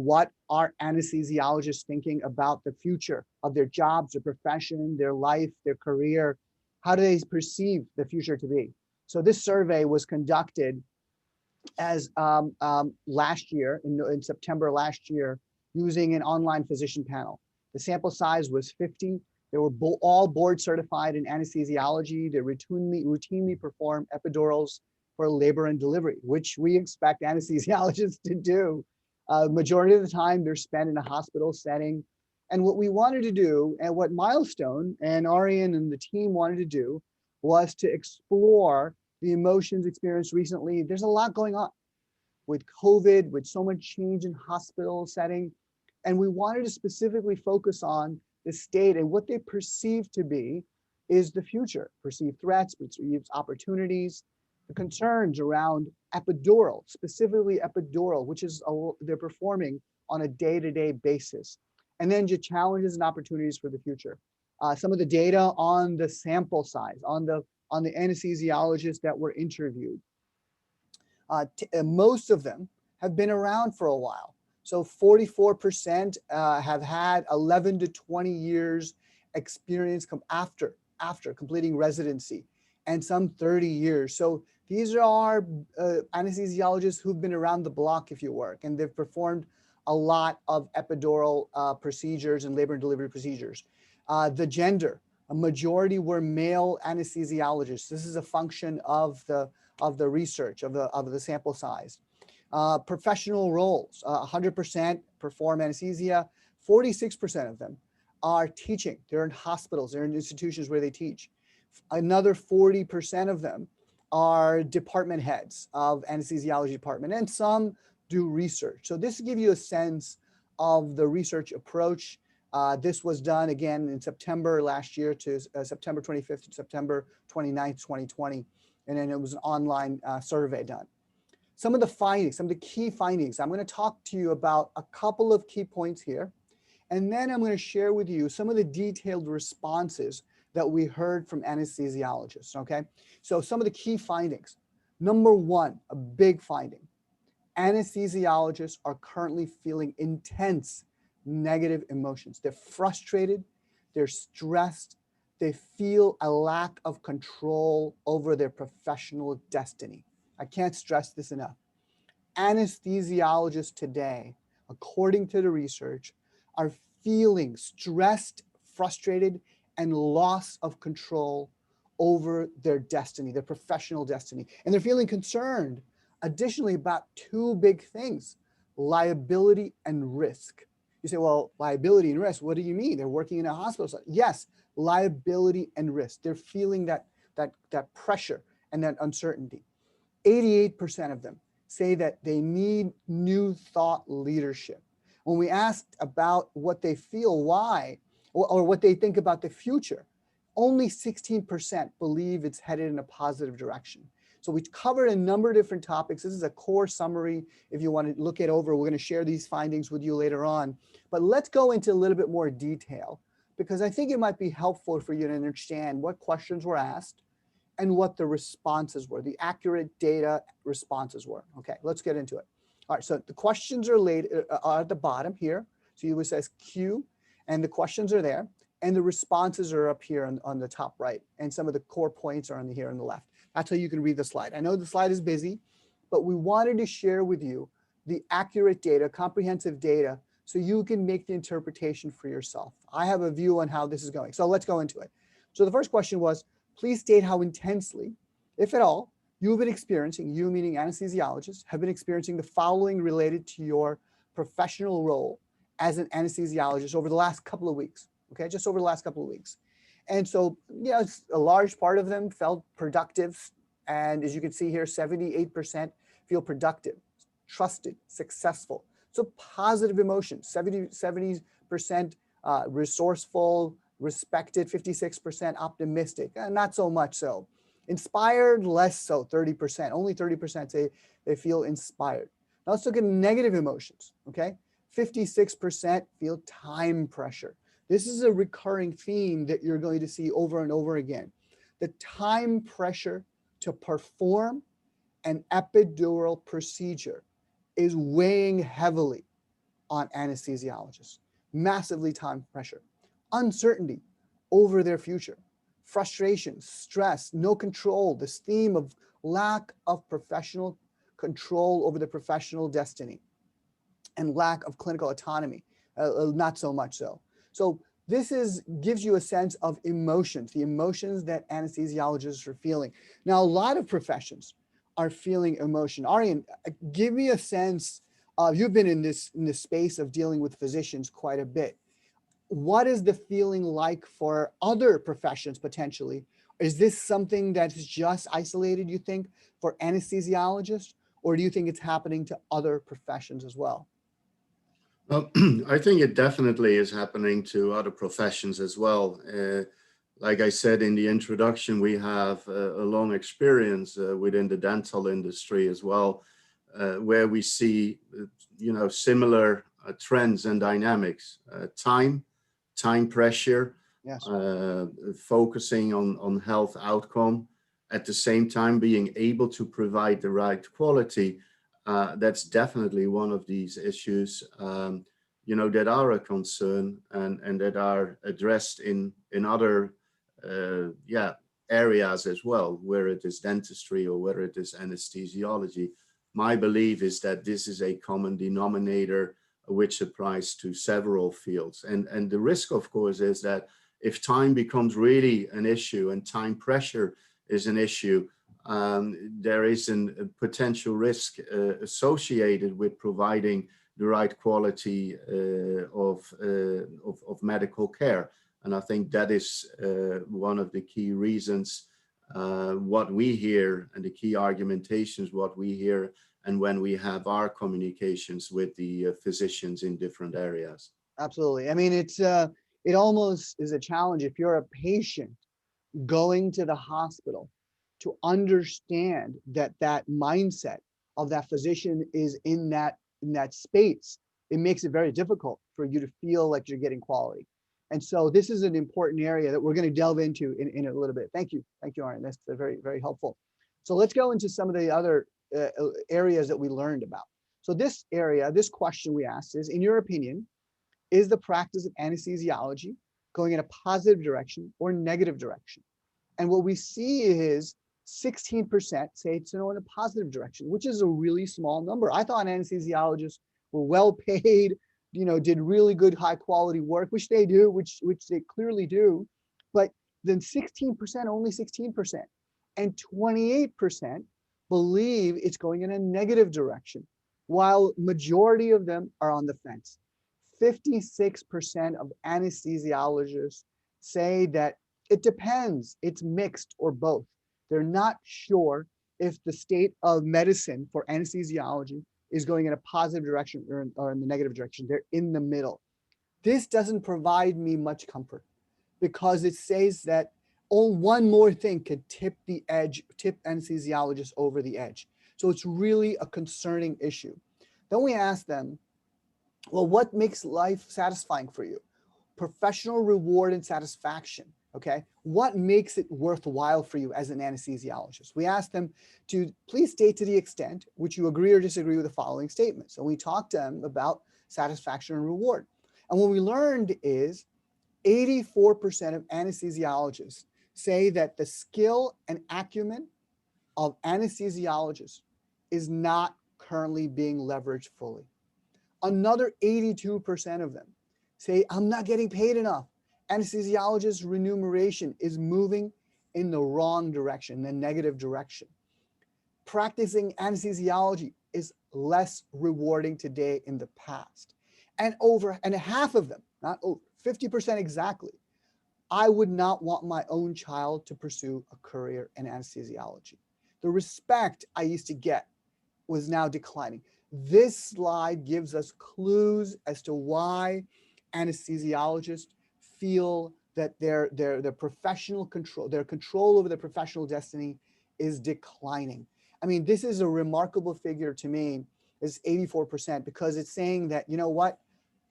What are anesthesiologists thinking about the future of their jobs, their profession, their life, their career? How do they perceive the future to be? So this survey was conducted as last year, in September last year, using an online physician panel. The sample size was 50. They were all board certified in anesthesiology. They routinely perform epidurals for labor and delivery, which we expect anesthesiologists to do. Majority of the time, they're spent in a hospital setting. And what we wanted to do, and what Milestone and Arian and the team wanted to do, was to explore the emotions experienced recently. There's a lot going on with COVID, with so much change in hospital setting. And we wanted to specifically focus on the state and what they perceive to be is the future, perceived threats, perceived opportunities, the concerns around epidural, specifically epidural, which is they're performing on a day-to-day basis. And then just challenges and opportunities for the future. Some of the data on the sample size, on the anesthesiologists that were interviewed. Most of them have been around for a while. So 44% have had 11 to 20 years experience after completing residency, and some 30 years. So these are anesthesiologists who've been around the block, if you work, and they've performed a lot of epidural procedures and labor and delivery procedures. The gender, a majority were male anesthesiologists. This is a function of the research, of the sample size. Professional roles, 100% perform anesthesia. 46% of them are teaching. They're in hospitals, they're in institutions where they teach. Another 40% of them are department heads of anesthesiology department, and some do research. So this gives you a sense of the research approach. This was done again in September last year to September 25th to September 29th, 2020. And then it was an online survey done. Some of the findings, some of the key findings, I'm going to talk to you about a couple of key points here. And then I'm going to share with you some of the detailed responses that we heard from anesthesiologists, okay? So some of the key findings. Number one, a big finding. Anesthesiologists are currently feeling intense negative emotions. They're frustrated, they're stressed, they feel a lack of control over their professional destiny. I can't stress this enough. Anesthesiologists today, according to the research, are feeling stressed, frustrated, and loss of control over their destiny, their professional destiny. And they're feeling concerned, additionally, about two big things: liability and risk. You say, well, liability and risk, what do you mean? They're working in a hospital. Yes, liability and risk. They're feeling that pressure and that uncertainty. 88% of them say that they need new thought leadership. When we asked about what they feel, why, or what they think about the future, only 16% believe it's headed in a positive direction. So we covered a number of different topics. This is a core summary. If you want to look it over, we're going to share these findings with you later on. But let's go into a little bit more detail, because I think it might be helpful for you to understand what questions were asked and what the responses were, the accurate data responses were. Okay, let's get into it. All right, so the questions are at the bottom here. So it says Q, and the questions are there, and the responses are up here on the top right, and some of the core points are on here on the left. That's how you can read the slide. I know the slide is busy, but we wanted to share with you the accurate data, comprehensive data, so you can make the interpretation for yourself. I have a view on how this is going. So let's go into it. So the first question was, please state how intensely, if at all, you've been experiencing, you meaning anesthesiologists, have been experiencing the following related to your professional role as an anesthesiologist over the last couple of weeks, okay? Just over the last couple of weeks. And so, yeah, a large part of them felt productive. And as you can see here, 78% feel productive, trusted, successful. So positive emotions, 70% resourceful, respected, 56% optimistic, not so much so. Inspired, less so, 30%. Only 30% say they feel inspired. Now let's look at negative emotions, okay? 56% feel time pressure. This is a recurring theme that you're going to see over and over again. The time pressure to perform an epidural procedure is weighing heavily on anesthesiologists. Massively time pressure, uncertainty over their future, frustration, stress, no control, this theme of lack of professional control over the professional destiny, and lack of clinical autonomy, not so much so. So this gives you a sense of emotions, the emotions that anesthesiologists are feeling. Now, a lot of professions are feeling emotion. Aryan, give me a sense. You've been in this space of dealing with physicians quite a bit. What is the feeling like for other professions potentially? Is this something that's just isolated, you think, for anesthesiologists, or do you think it's happening to other professions as well? Well, I think it definitely is happening to other professions as well. Like I said in the introduction, we have a long experience within the dental industry as well, where we see, similar trends and dynamics. Time pressure, Yes. focusing on health outcome, at the same time being able to provide the right quality. That's definitely one of these issues, that are a concern and that are addressed in other, areas as well, where it is dentistry or whether it is anesthesiology. My belief is that this is a common denominator which applies to several fields. And the risk, of course, is that if time becomes really an issue and time pressure is an issue, there is a potential risk associated with providing the right quality of medical care. And I think that is one of the key reasons, what we hear, and the key argumentations, what we hear, and when we have our communications with the physicians in different areas. Absolutely. I mean, it almost is a challenge if you're a patient going to the hospital to understand that that mindset of that physician is in that space. It makes it very difficult for you to feel like you're getting quality. And so this is an important area that we're going to delve into in a little bit. Thank you. Thank you, Arne. That's very, very helpful. So let's go into some of the other areas that we learned about. So this question we asked is, in your opinion, is the practice of anesthesiology going in a positive direction or negative direction? And what we see is 16% say it's in a positive direction, which is a really small number. I thought anesthesiologists were well paid, did really good high quality work, which they do, which they clearly do. But then 16%, only 16%, and 28% believe it's going in a negative direction, while majority of them are on the fence. 56% of anesthesiologists say that it depends, it's mixed or both. They're not sure if the state of medicine for anesthesiology is going in a positive direction or in the negative direction. They're in the middle. This doesn't provide me much comfort because it says that one more thing could tip anesthesiologists over the edge. So it's really a concerning issue. Then we ask them, well, what makes life satisfying for you? Professional reward and satisfaction. Okay. What makes it worthwhile for you as an anesthesiologist? We asked them to please state to the extent which you agree or disagree with the following statements. So we talked to them about satisfaction and reward. And what we learned is 84% of anesthesiologists say that the skill and acumen of anesthesiologists is not currently being leveraged fully. Another 82% of them say, I'm not getting paid enough. Anesthesiologists' remuneration is moving in the wrong direction, the negative direction. Practicing anesthesiology is less rewarding today in the past. And half of them, not over, 50% exactly, I would not want my own child to pursue a career in anesthesiology. The respect I used to get was now declining. This slide gives us clues as to why anesthesiologists feel that their professional control, their control over their professional destiny is declining. I mean, this is a remarkable figure to me, is 84%, because it's saying that, you know what,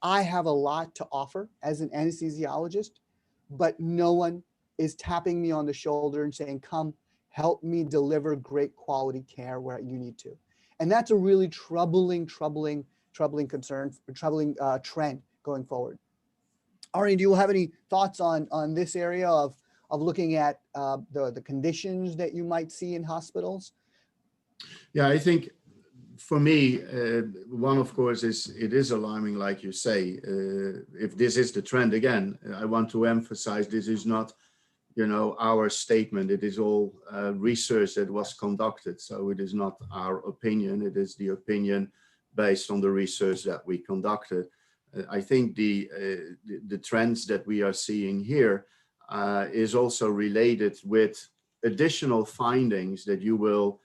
I have a lot to offer as an anesthesiologist, but no one is tapping me on the shoulder and saying, come help me deliver great quality care where you need to. And that's a really troubling troubling trend going forward. Arnie, do you have any thoughts on this area of looking at the conditions that you might see in hospitals? Yeah, I think for me, one, of course, is it is alarming, like you say. If this is the trend, again, I want to emphasize this is not, our statement. It is all research that was conducted. So it is not our opinion. It is the opinion based on the research that we conducted. I think the trends that we are seeing here is also related with additional findings that you will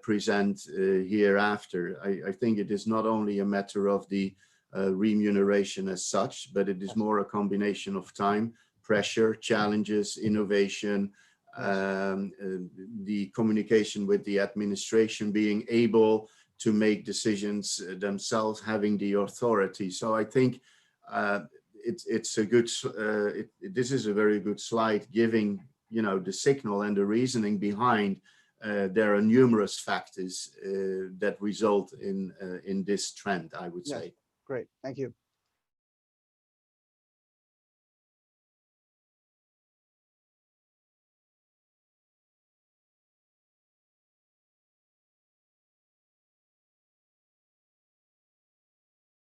present hereafter. I think it is not only a matter of the remuneration as such, but it is more a combination of time, pressure, challenges, innovation, the communication with the administration, being able to make decisions themselves, having the authority. So I think it's a good. This is a very good slide, giving the signal and the reasoning behind. There are numerous factors that result in this trend, I would say. Great, thank you.